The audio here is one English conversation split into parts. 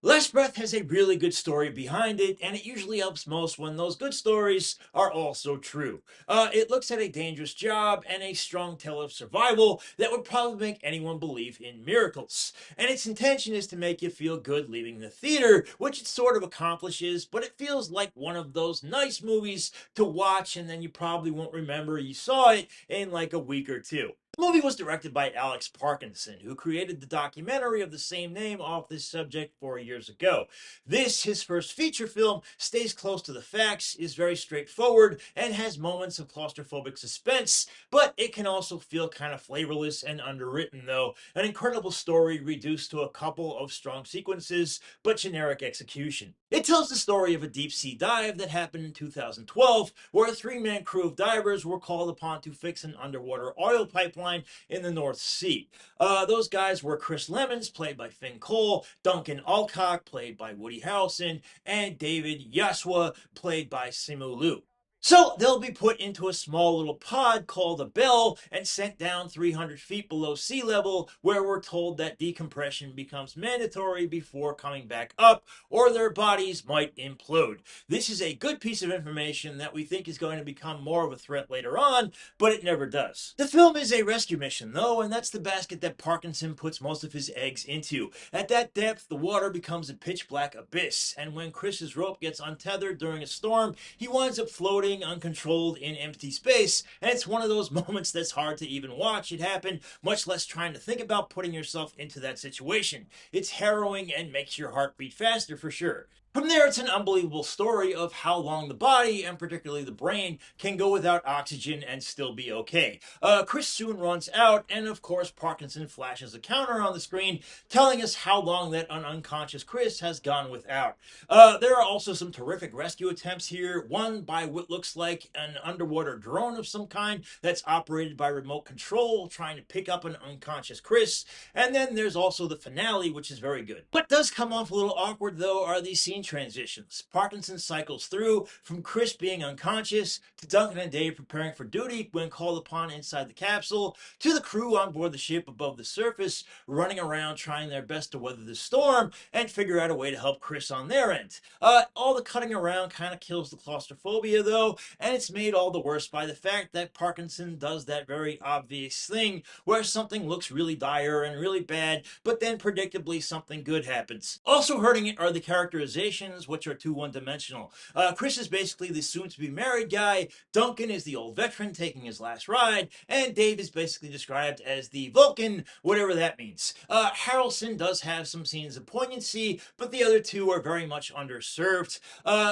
Last Breath has a really good story behind it, and it usually helps most when those good stories are also true. It looks at a dangerous job and a strong tale of survival that would probably make anyone believe in miracles. And its intention is to make you feel good leaving the theater, which it sort of accomplishes, but it feels like one of those nice movies to watch and then you probably won't remember you saw it in like a week or two. The movie was directed by Alex Parkinson, who created the documentary of the same name off this subject 4 years ago. This, his first feature film, stays close to the facts, is very straightforward, and has moments of claustrophobic suspense, but it can also feel kind of flavorless and underwritten, though. An incredible story reduced to a couple of strong sequences, but generic execution. It tells the story of a deep sea dive that happened in 2012, where a three-man crew of divers were called upon to fix an underwater oil pipeline in the North Sea. Those guys were Chris Lemons, played by Finn Cole, Duncan Alcock, played by Woody Harrelson, and David Yaswa, played by Simu Liu. So they'll be put into a small little pod called a bell and sent down 300 feet below sea level, where we're told that decompression becomes mandatory before coming back up, or their bodies might implode. This is a good piece of information that we think is going to become more of a threat later on, but it never does. The film is a rescue mission, though, and that's the basket that Parkinson puts most of his eggs into. At that depth, the water becomes a pitch black abyss, and when Chris's rope gets untethered during a storm, he winds up floating uncontrolled in empty space, and it's one of those moments that's hard to even watch it happen, much less trying to think about putting yourself into that situation. It's harrowing and makes your heart beat faster for sure. From there, it's an unbelievable story of how long the body, and particularly the brain, can go without oxygen and still be okay. Chris soon runs out, and of course, Parkinson flashes a counter on the screen telling us how long that unconscious Chris has gone without. There are also some terrific rescue attempts here, one by what looks like an underwater drone of some kind that's operated by remote control, trying to pick up an unconscious Chris, and then there's also the finale, which is very good. What does come off a little awkward, though, are these scene transitions. Parkinson cycles through from Chris being unconscious to Duncan and Dave preparing for duty when called upon inside the capsule to the crew on board the ship above the surface running around trying their best to weather the storm and figure out a way to help Chris on their end. All the cutting around kind of kills the claustrophobia, though, and it's made all the worse by the fact that Parkinson does that very obvious thing where something looks really dire and really bad, but then predictably something good happens. Also hurting it are the characterizations, which are too one-dimensional. Chris is basically the soon-to-be married guy, Duncan is the old veteran taking his last ride, and Dave is basically described as the Vulcan, whatever that means. Harrelson does have some scenes of poignancy, but the other two are very much underserved,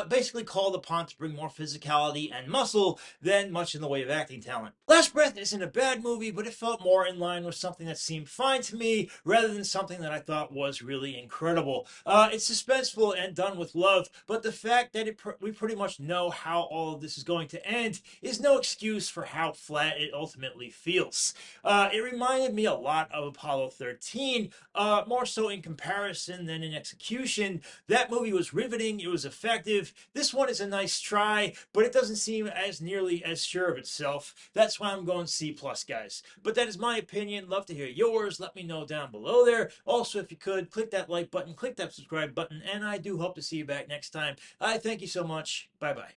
basically called upon to bring more physicality and muscle than much in the way of acting talent. Last Breath isn't a bad movie, but it felt more in line with something that seemed fine to me rather than something that I thought was really incredible. It's suspenseful and done with love, but the fact that we pretty much know how all of this is going to end is no excuse for how flat it ultimately feels. It reminded me a lot of Apollo 13, more so in comparison than in execution. That movie was riveting, it was effective. This one is a nice try, but it doesn't seem as nearly as sure of itself. That's why I'm going C plus, guys. But that is my opinion. Love to hear yours. Let me know down below there. Also, if you could, click that like button, click that subscribe button, and I do hope to see you back next time. I thank you so much. Bye bye.